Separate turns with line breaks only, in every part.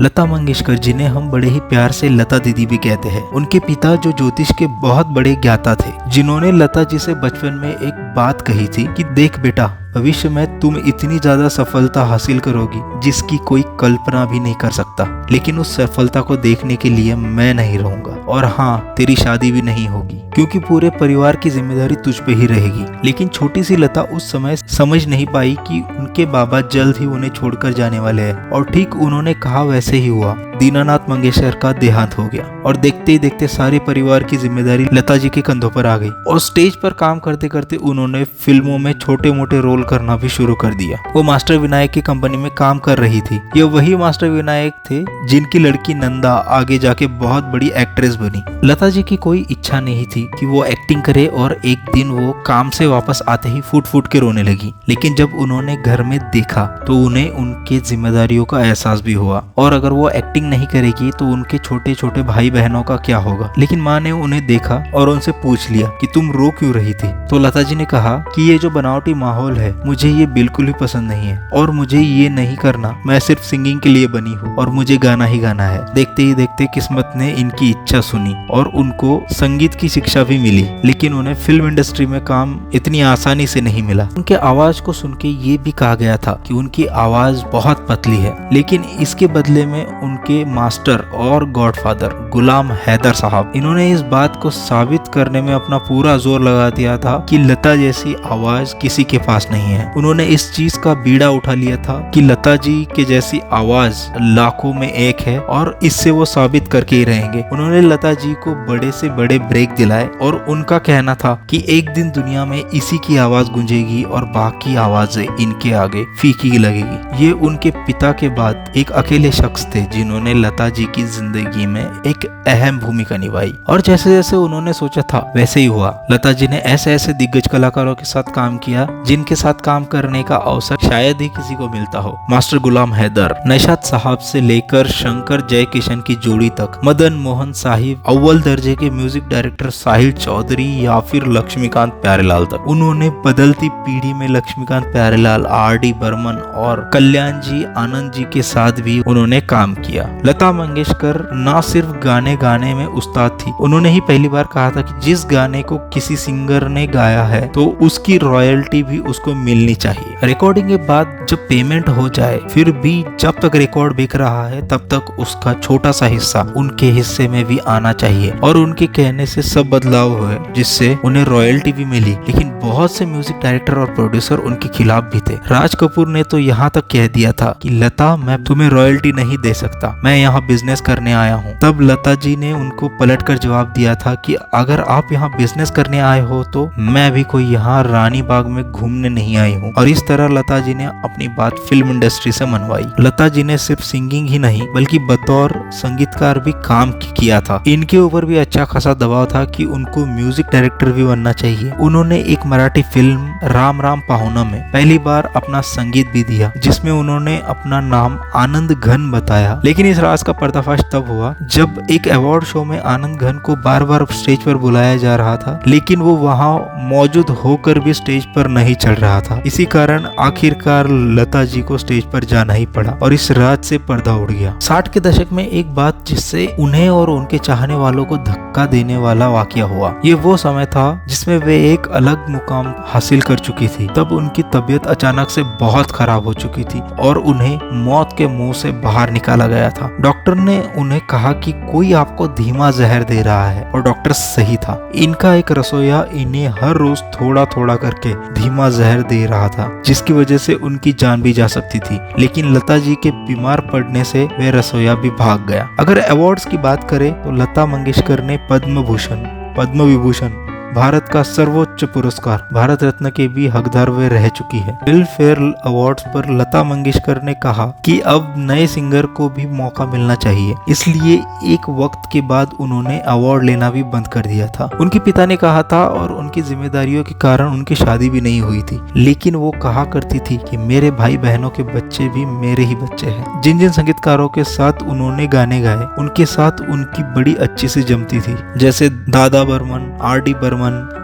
लता मंगेशकर, जिन्हें हम बड़े ही प्यार से लता दीदी भी कहते हैं, उनके पिता जो ज्योतिष के बहुत बड़े ज्ञाता थे, जिन्होंने लता जी से बचपन में एक बात कही थी कि देख बेटा, भविष्य में तुम इतनी ज्यादा सफलता हासिल करोगी जिसकी कोई कल्पना भी नहीं कर सकता, लेकिन उस सफलता को देखने के लिए मैं नहीं रहूंगा। और हाँ, तेरी शादी भी नहीं होगी क्योंकि पूरे परिवार की जिम्मेदारी तुझ पे ही रहेगी। लेकिन छोटी सी लता उस समय समझ नहीं पाई कि उनके बाबा जल्द ही उन्हें छोड़कर जाने वाले हैं। और ठीक उन्होंने कहा वैसे ही हुआ। दीनानाथ मंगेशकर का देहांत हो गया और देखते ही देखते सारे परिवार की जिम्मेदारी लता जी के कंधों पर आ गई। और स्टेज पर काम करते करते उन्होंने फिल्मों में छोटे मोटे रोल करना भी शुरू कर दिया। वो मास्टर विनायक की कंपनी में काम कर रही थी। ये वही मास्टर विनायक थे जिनकी लड़की नंदा आगे जाके बहुत बड़ी एक्ट्रेस बनी। लता जी की कोई इच्छा नहीं थी कि वो एक्टिंग करे और एक दिन वो काम से वापस आते ही फूट फूट के रोने लगी। लेकिन जब उन्होंने घर में देखा तो उन्हें उनके जिम्मेदारियों का एहसास भी हुआ और अगर वो एक्टिंग नहीं करेगी तो उनके छोटे छोटे भाई बहनों का क्या होगा। लेकिन माँ ने उन्हें देखा और उनसे पूछ लिया कि तुम रो क्यों रही थी। तो लता जी ने कहा कि ये जो बनावटी माहौल है मुझे ये बिल्कुल भी पसंद नहीं है और मुझे ये नहीं करना। मैं सिर्फ सिंगिंग के लिए बनी हूँ और मुझे गाना ही गाना है। देखते ही देखते किस्मत ने इनकी इच्छा सुनी और उनको संगीत की शिक्षा भी मिली। लेकिन उन्हें फिल्म इंडस्ट्री में काम इतनी आसानी से नहीं मिला। उनके आवाज को सुन के ये भी कहा गया था कि उनकी आवाज बहुत पतली है। लेकिन इसके बदले में उनके मास्टर और गॉडफादर गुलाम हैदर साहब, इन्होंने इस बात को साबित करने में अपना पूरा जोर लगा दिया था कि लता जैसी आवाज किसी के पास नहीं है। उन्होंने इस चीज का बीड़ा उठा लिया था कि लता जी के जैसी आवाज लाखों में एक है और इससे वो साबित करके ही रहेंगे। उन्होंने लता जी को बड़े से बड़े ब्रेक दिलाए और उनका कहना था कि एक दिन दुनिया में इसी की आवाज गूंजेगी और बाकी आवाजें इनके आगे फीकी लगेगी। ये उनके पिता के बाद एक अकेले शख्स थे जिन्होंने लता जी की जिंदगी में एक अहम भूमिका निभाई। और जैसे जैसे उन्होंने सोचा था वैसे ही हुआ। लता जी ने ऐसे ऐसे दिग्गज कलाकारों के साथ काम किया जिनके साथ काम करने का अवसर शायद ही किसी को मिलता हो। मास्टर गुलाम हैदर, नौशाद साहब से लेकर शंकर जयकिशन की जोड़ी तक, मदन मोहन साहिब, अव्वल दर्जे के म्यूजिक डायरेक्टर साहिल चौधरी या फिर लक्ष्मीकांत प्यारेलाल तक। उन्होंने बदलती पीढ़ी में लक्ष्मीकांत प्यारेलाल, आर.डी. बर्मन और कल्याण जी आनंद जी के साथ भी उन्होंने काम किया। लता मंगेशकर ना सिर्फ गाने गाने में उस्ताद थी, उन्होंने ही पहली बार कहा था कि जिस गाने को किसी सिंगर ने गाया है तो उसकी रॉयल्टी भी उसको मिलनी चाहिए। रिकॉर्डिंग के बाद जब पेमेंट हो जाए फिर भी जब तक रिकॉर्ड बिक रहा है तब तक उसका छोटा सा हिस्सा उनके हिस्से में भी आना चाहिए। और उनके कहने से सब बदलाव हुए जिससे उन्हें रॉयल्टी भी मिली। लेकिन बहुत से म्यूजिक डायरेक्टर और प्रोड्यूसर उनके खिलाफ भी थे। राज कपूर ने तो यहाँ तक कह दिया था कि लता, मैं तुम्हें रॉयल्टी नहीं दे सकता, मैं यहाँ बिजनेस करने आया हूँ। तब लता जी ने उनको पलट कर जवाब दिया था कि अगर आप यहाँ बिजनेस करने आए हो तो मैं भी कोई यहाँ रानी बाग में घूमने नहीं आई हूँ। और इस तरह लता जी ने अपनी बात फिल्म इंडस्ट्री से मनवाई। लता जी ने सिर्फ सिंगिंग ही नहीं बल्कि बतौर संगीतकार भी काम किया था। इनके ऊपर भी अच्छा खासा दबाव था कि उनको म्यूजिक डायरेक्टर भी बनना चाहिए। उन्होंने एक मराठी फिल्म राम राम पाहुणा में पहली बार अपना संगीत भी दिया जिसमें उन्होंने अपना नाम आनंद घन बताया। लेकिन इस राज का पर्दाफाश तब हुआ जब एक अवार्ड शो में आनंद घन को बार बार स्टेज पर बुलाया जा रहा था लेकिन वो वहाँ मौजूद होकर भी स्टेज पर नहीं चढ़ रहा था। इसी कारण आखिरकार लता जी को स्टेज पर जाना ही पड़ा और इस राज से पर्दा उड़ गया। 60 के दशक में एक बात जिससे उन्हें और उनके चाहने वालों को धक्का देने वाला वाकया हुआ। ये वो समय था जिसमें वे एक अलग मुकाम हासिल कर चुकी थी। तब उनकी तबीयत अचानक से बहुत खराब हो चुकी थी और उन्हें मौत के मुंह से बाहर निकाला गया था। डॉक्टर ने उन्हें कहा कि कोई आपको धीमा जहर दे रहा है और डॉक्टर सही था। इनका एक रसोइया इन्हें हर रोज थोड़ा थोड़ा करके धीमा जहर दे रहा था जिसकी वजह से उनकी जान भी जा सकती थी। लेकिन लता जी के बीमार पड़ने से वे रसोइया भी भाग गया। अगर अवार्ड्स की बात करें तो लता मंगेशकर ने पद्म भूषण, पद्म विभूषण, भारत का सर्वोच्च पुरस्कार भारत रत्न के भी हकदार वे रह चुकी है। फिल्म फेयर अवार्ड्स पर लता मंगेशकर ने कहा कि अब नए सिंगर को भी मौका मिलना चाहिए, इसलिए एक वक्त के बाद उन्होंने अवार्ड लेना भी बंद कर दिया था। उनके पिता ने कहा था और उनकी जिम्मेदारियों के कारण उनकी शादी भी नहीं हुई थी। लेकिन वो कहा करती थी कि मेरे भाई बहनों के बच्चे भी मेरे ही बच्चे हैं। जिन जिन संगीतकारों के साथ उन्होंने गाने गाए उनके साथ उनकी बड़ी अच्छी सी जमती थी, जैसे दादा बर्मन, आर.डी. बर्मन,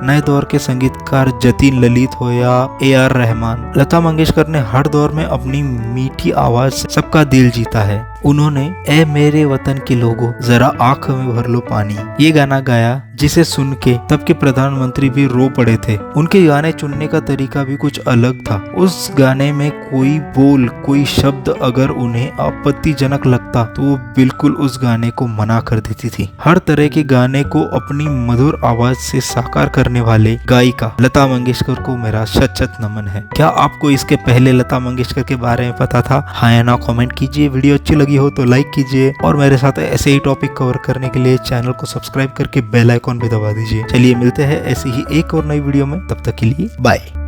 नए दौर के संगीतकार जतिन ललित हो या A.R. रहमान। लता मंगेशकर ने हर दौर में अपनी मीठी आवाज से सबका दिल जीता है। उन्होंने ए मेरे वतन के लोगों जरा आंख में भर लो पानी ये गाना गाया, जिसे सुन के तब के प्रधानमंत्री भी रो पड़े थे। उनके गाने चुनने का तरीका भी कुछ अलग था। उस गाने में कोई बोल, कोई शब्द अगर उन्हें आपत्तिजनक लगता तो वो बिल्कुल उस गाने को मना कर देती थी। हर तरह के गाने को अपनी मधुर आवाज से साकार करने वाले गायिका लता मंगेशकर को मेरा शत नमन है। क्या आपको इसके पहले लता मंगेशकर के बारे में पता था? हाँ या ना कमेंट कीजिए। वीडियो अच्छी लगी हो तो लाइक कीजिए और मेरे साथ ऐसे ही टॉपिक कवर करने के लिए चैनल को सब्सक्राइब करके बेल आइकॉन भी दबा दीजिए। चलिए मिलते हैं ऐसी ही एक और नई वीडियो में, तब तक के लिए बाय।